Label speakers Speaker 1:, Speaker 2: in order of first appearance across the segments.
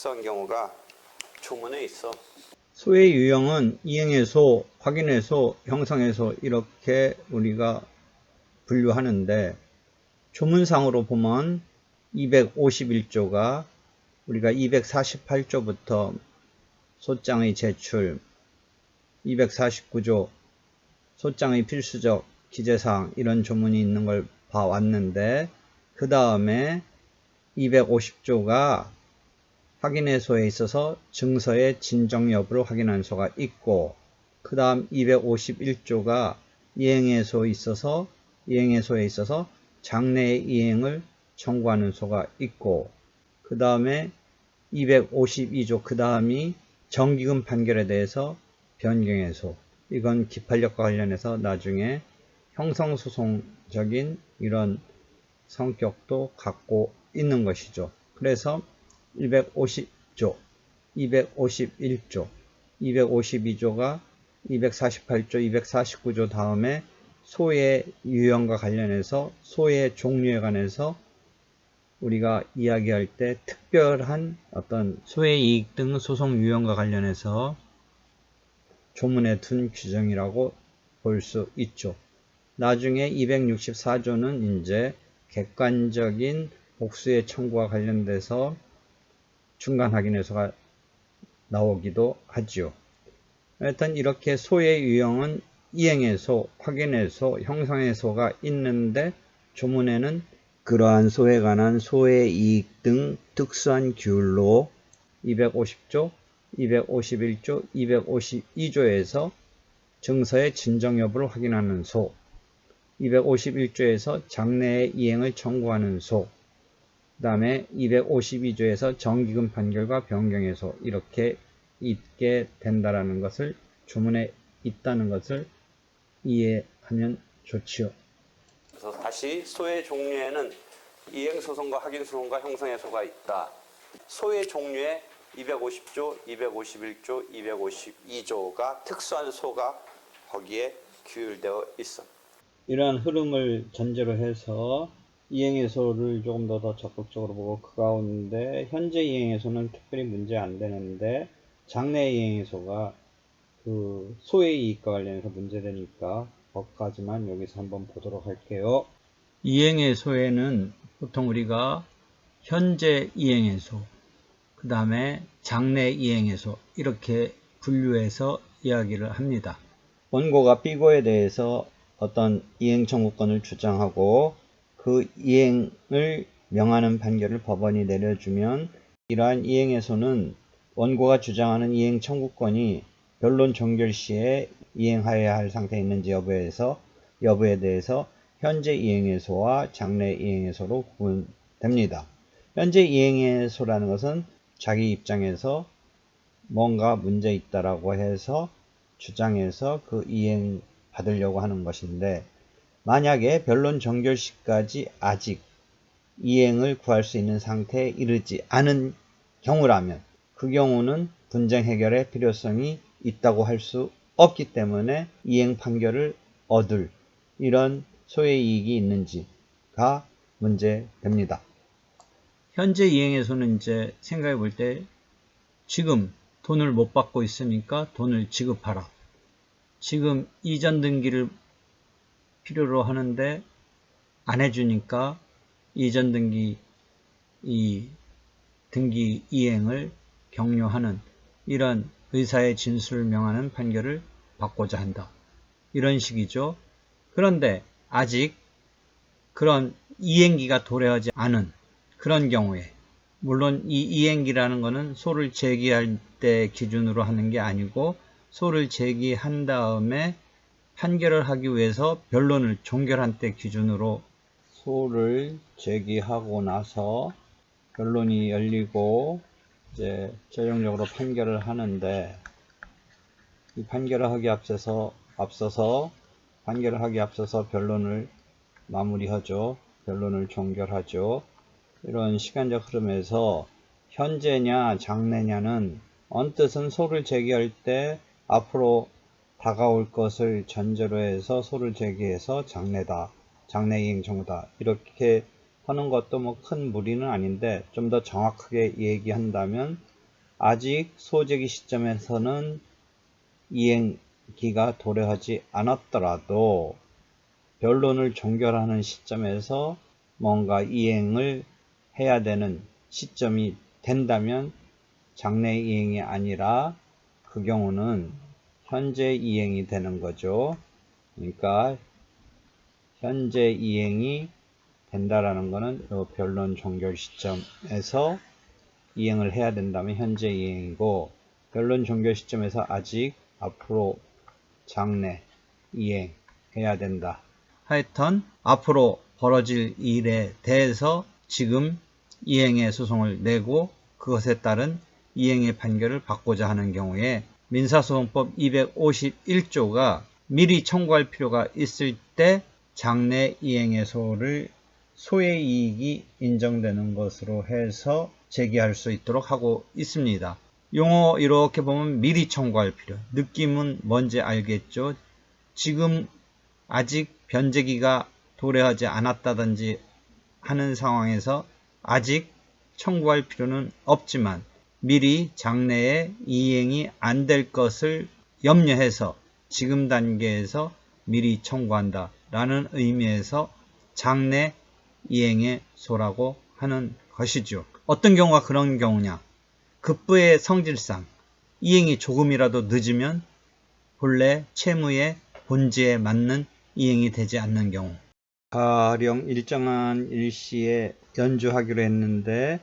Speaker 1: 특수한 경우가 조문에 있어.
Speaker 2: 소의 유형은 이행해소, 확인해소, 형성해소 이렇게 우리가 분류하는데 조문상으로 보면 251조가 우리가 248조부터 소장의 제출, 249조 소장의 필수적 기재사항 이런 조문이 있는 걸 봐왔는데 그 다음에 250조가 확인해소에 있어서 증서의 진정 여부를 확인하는 소가 있고 그 다음 251조가 이행해소에 있어서 장래의 이행을 청구하는 소가 있고 그 다음에 252조 그 다음이 정기금 판결에 대해서 변경해소 이건 기판력과 관련해서 나중에 형성소송적인 이런 성격도 갖고 있는 것이죠. 그래서 250조, 251조, 252조가 248조, 249조 다음에 소의 유형과 관련해서 소의 종류에 관해서 우리가 이야기할 때 특별한 어떤 소의 이익 등 소송 유형과 관련해서 조문에 둔 규정이라고 볼 수 있죠. 나중에 264조는 이제 객관적인 복수의 청구와 관련돼서 중간 확인해소가 나오기도 하지요. 하여튼 이렇게 소의 유형은 이행해소, 확인해소, 형성해소가 있는데 조문에는 그러한 소에 관한 소의 이익 등 특수한 규율로 250조, 251조, 252조에서 증서의 진정 여부를 확인하는 소, 251조에서 장래의 이행을 청구하는 소, 그 다음에 252조에서 정기금 판결과 변경해소 이렇게 있게 된다라는 것을 조문에 있다는 것을 이해하면 좋지요.
Speaker 1: 그래서 다시 소의 종류에는 이행소송과 확인소송과 형성해소가 있다. 소의 종류에 250조, 251조, 252조가 특수한 소가 거기에 규율되어 있어.
Speaker 2: 이러한 흐름을 전제로 해서 이행해소를 조금 더 적극적으로 보고 그 가운데 현재 이행해소는 특별히 문제 안 되는데 장래 이행해소가 그 소의 이익과 관련해서 문제되니까 거기까지만 여기서 한번 보도록 할게요. 이행해소에는 보통 우리가 현재 이행해소, 그 다음에 장래 이행해소 이렇게 분류해서 이야기를 합니다. 원고가 피고에 대해서 어떤 이행 청구권을 주장하고 그 이행을 명하는 판결을 법원이 내려주면 이러한 이행에서는 원고가 주장하는 이행 청구권이 변론 종결 시에 이행하여야 할 상태에 있는지 여부에 대해서 현재 이행해소와 장래 이행해소로 구분됩니다. 현재 이행해소라는 것은 자기 입장에서 뭔가 문제 있다라고 해서 주장해서 그 이행 받으려고 하는 것인데 만약에 변론 종결 시까지 아직 이행을 구할 수 있는 상태에 이르지 않은 경우라면 그 경우는 분쟁 해결의 필요성이 있다고 할 수 없기 때문에 이행 판결을 얻을 이런 소의 이익이 있는지가 문제됩니다. 현재 이행에서는 이제 생각해 볼 때 지금 돈을 못 받고 있으니까 돈을 지급하라. 지금 이전 등기를 필요로 하는데 안 해주니까 이전 등기 등기 이행을 격려하는 이런 의사의 진술을 명하는 판결을 받고자 한다. 이런 식이죠. 그런데 아직 그런 이행기가 도래하지 않은 그런 경우에 물론 이 이행기라는 것은 소를 제기할 때 기준으로 하는 게 아니고 소를 제기한 다음에 판결을 하기 위해서 변론을 종결한 때 기준으로 소를 제기하고 나서 변론이 열리고 이제 최종적으로 판결을 하는데 이 판결을 하기 앞서서 변론을 마무리하죠. 변론을 종결하죠. 이런 시간적 흐름에서 현재냐 장래냐는 언뜻은 소를 제기할 때 앞으로 다가올 것을 전제로 해서 소를 제기해서 장래다, 장래 이행 청구다 이렇게 하는 것도 뭐 큰 무리는 아닌데 좀 더 정확하게 얘기한다면 아직 소재기 시점에서는 이행기가 도래하지 않았더라도 변론을 종결하는 시점에서 뭔가 이행을 해야 되는 시점이 된다면 장래 이행이 아니라 그 경우는 현재 이행이 되는 거죠. 그러니까 현재 이행이 된다라는 것은 변론 종결 시점에서 이행을 해야 된다면 현재 이행이고, 변론 종결 시점에서 아직 앞으로 장래 이행해야 된다. 하여튼 앞으로 벌어질 일에 대해서 지금 이행의 소송을 내고 그것에 따른 이행의 판결을 받고자 하는 경우에 민사소송법 251조가 미리 청구할 필요가 있을 때 장래 이행의소를 소의 이익이 인정되는 것으로 해서 제기할 수 있도록 하고 있습니다. 용어 이렇게 보면 미리 청구할 필요. 느낌은 뭔지 알겠죠? 지금 아직 변제기가 도래하지 않았다든지 하는 상황에서 아직 청구할 필요는 없지만 미리 장래에 이행이 안 될 것을 염려해서 지금 단계에서 미리 청구한다 라는 의미에서 장래 이행의 소라고 하는 것이죠. 어떤 경우가 그런 경우냐? 급부의 성질상 이행이 조금이라도 늦으면 본래 채무의 본질에 맞는 이행이 되지 않는 경우. 가령 일정한 일시에 연주하기로 했는데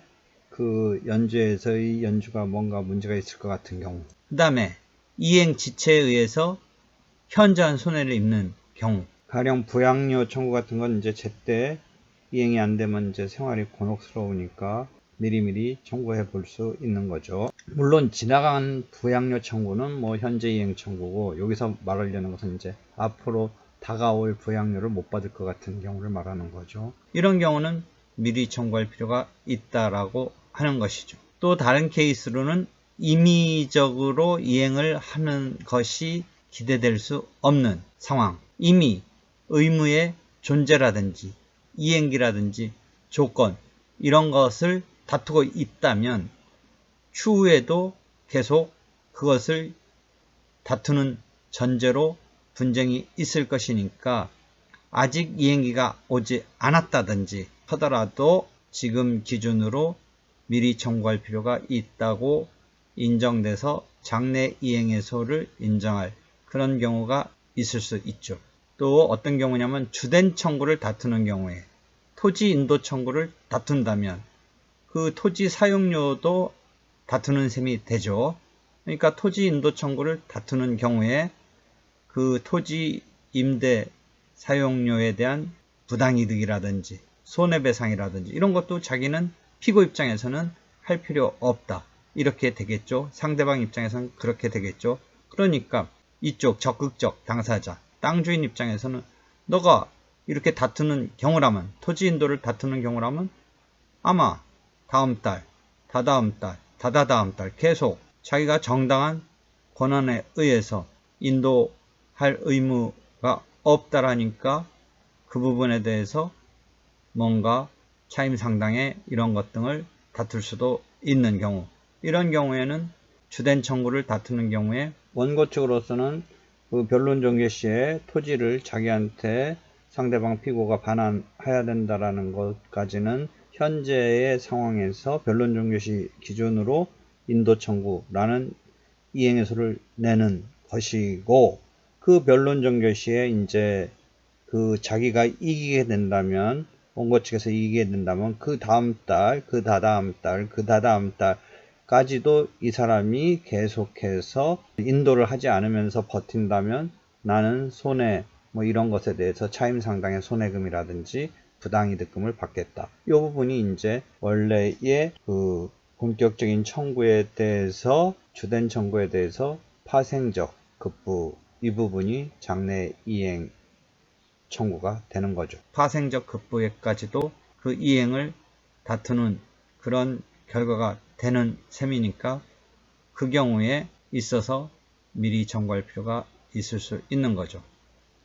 Speaker 2: 그 연주에서의 연주가 뭔가 문제가 있을 것 같은 경우. 그 다음에 이행 지체에 의해서 현저한 손해를 입는 경우. 가령 부양료 청구 같은 건 이제 제때 이행이 안 되면 이제 생활이 곤혹스러우니까 미리미리 청구해 볼 수 있는 거죠. 물론 지나간 부양료 청구는 뭐 현재 이행 청구고, 여기서 말하려는 것은 이제 앞으로 다가올 부양료를 못 받을 것 같은 경우를 말하는 거죠. 이런 경우는 미리 청구할 필요가 있다라고 하는 것이죠. 또 다른 케이스로는 임의적으로 이행을 하는 것이 기대될 수 없는 상황, 이미 의무의 존재라든지 이행기라든지 조건 이런 것을 다투고 있다면 추후에도 계속 그것을 다투는 전제로 분쟁이 있을 것이니까 아직 이행기가 오지 않았다든지 하더라도 지금 기준으로 미리 청구할 필요가 있다고 인정돼서 장래 이행의소를 인정할 그런 경우가 있을 수 있죠. 또 어떤 경우냐면 주된 청구를 다투는 경우에 토지 인도 청구를 다툰다면 그 토지 사용료도 다투는 셈이 되죠. 그러니까 토지 인도 청구를 다투는 경우에 그 토지 임대 사용료에 대한 부당이득이라든지 손해배상이라든지 이런 것도 자기는 피고 입장에서는 할 필요 없다. 이렇게 되겠죠. 상대방 입장에서는 그렇게 되겠죠. 그러니까 이쪽 적극적 당사자, 땅 주인 입장에서는 너가 이렇게 다투는 경우라면, 토지 인도를 다투는 경우라면 아마 다음 달, 다다음 달, 다다다음 달 계속 자기가 정당한 권한에 의해서 인도할 의무가 없다라니까 그 부분에 대해서 뭔가 차임 상당의 이런 것 등을 다툴 수도 있는 경우, 이런 경우에는 주된 청구를 다투는 경우에 원고 측으로서는 그 변론 종결 시에 토지를 자기한테 상대방 피고가 반환해야 된다라는 것까지는 현재의 상황에서 변론 종결 시 기준으로 인도 청구라는 이행의소를 내는 것이고, 그 변론 종결 시에 이제 그 자기가 이기게 된다면, 원고 측에서 이기게 된다면 그 다음 달, 그 다다음 달, 그 다다음 달까지도 이 사람이 계속해서 인도를 하지 않으면서 버틴다면 나는 손해 뭐 이런 것에 대해서 차임 상당의 손해금이라든지 부당이득금을 받겠다. 이 부분이 이제 원래의 그 본격적인 청구에 대해서, 주된 청구에 대해서 파생적 급부, 이 부분이 장래 이행 청구가 되는 거죠. 파생적 급부에까지도 그 이행을 다투는 그런 결과가 되는 셈이니까 그 경우에 있어서 미리 청구할 필요가 있을 수 있는 거죠.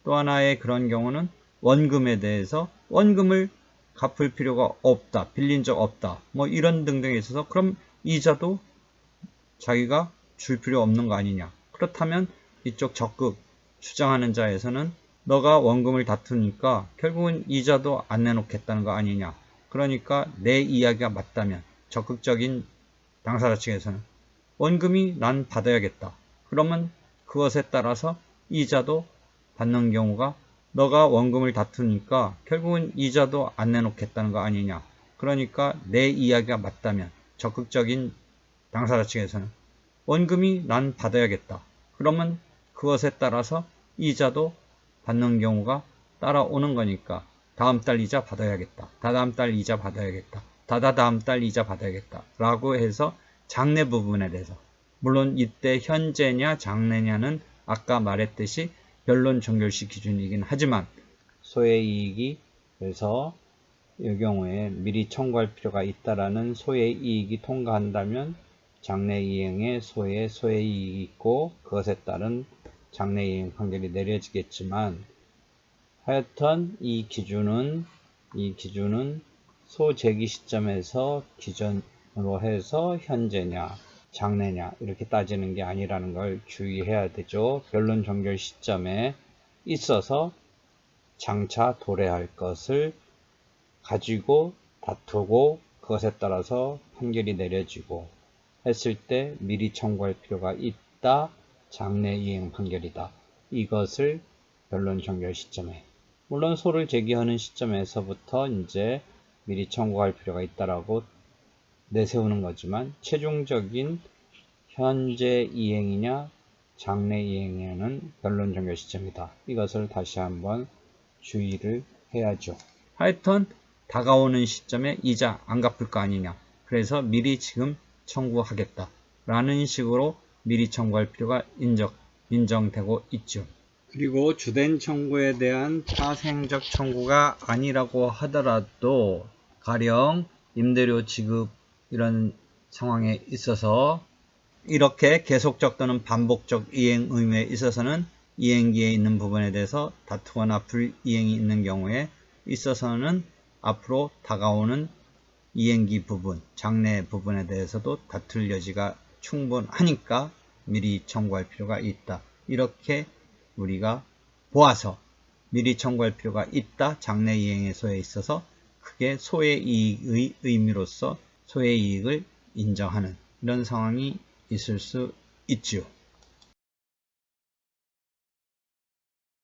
Speaker 2: 또 하나의 그런 경우는 원금에 대해서 원금을 갚을 필요가 없다, 빌린 적 없다, 뭐 이런 등등에 있어서 그럼 이자도 자기가 줄 필요 없는 거 아니냐. 그렇다면 이쪽 적극 주장하는 자에서는 너가 원금을 다투니까 결국은 이자도 안 내놓겠다는 거 아니냐. 그러니까 내 이야기가 맞다면 적극적인 당사자 측에서는 원금이 난 받아야겠다. 그러면 그것에 따라서 이자도 받는 경우가 너가 원금을 다투니까 결국은 이자도 안 내놓겠다는 거 아니냐. 그러니까 내 이야기가 맞다면 적극적인 당사자 측에서는 원금이 난 받아야겠다. 그러면 그것에 따라서 이자도 받는 경우가 따라오는 거니까 다음 달 이자 받아야겠다. 다다음 달 이자 받아야겠다. 다다다음 달 이자 받아야겠다. 라고 해서 장래 부분에 대해서 물론 이때 현재냐 장래냐는 아까 말했듯이 변론 종결시 기준이긴 하지만 소의 이익이 그래서 이 경우에 미리 청구할 필요가 있다라는 소의 이익이 통과한다면 장래 이행에 소의 이익이 있고 그것에 따른 장래 이행 판결이 내려지겠지만 하여튼 이 기준은 소 제기 시점에서 기준으로 해서 현재냐 장래냐 이렇게 따지는 게 아니라는 걸 주의해야 되죠. 변론 종결 시점에 있어서 장차 도래할 것을 가지고 다투고 그것에 따라서 판결이 내려지고 했을 때 미리 청구할 필요가 있다. 장래 이행 판결이다. 이것을 변론 종결 시점에 물론 소를 제기하는 시점에서부터 이제 미리 청구할 필요가 있다라고 내세우는 거지만 최종적인 현재 이행이냐 장래 이행이냐는 변론 종결 시점이다. 이것을 다시 한번 주의를 해야죠. 하여튼 다가오는 시점에 이자 안 갚을 거 아니냐. 그래서 미리 지금 청구하겠다. 라는 식으로 미리 청구할 필요가 인정되고 있죠. 그리고 주된 청구에 대한 파생적 청구가 아니라고 하더라도 가령 임대료 지급 이런 상황에 있어서 이렇게 계속적 또는 반복적 이행 의무에 있어서는 이행기에 있는 부분에 대해서 다투거나 불이행이 있는 경우에 있어서는 앞으로 다가오는 이행기 부분, 장래 부분에 대해서도 다툴 여지가 충분하니까 미리 청구할 필요가 있다. 이렇게 우리가 보아서 미리 청구할 필요가 있다. 장래 이행의 소에 있어서 그게 소의 이익의 의미로서 소의 이익을 인정하는 이런 상황이 있을 수 있죠.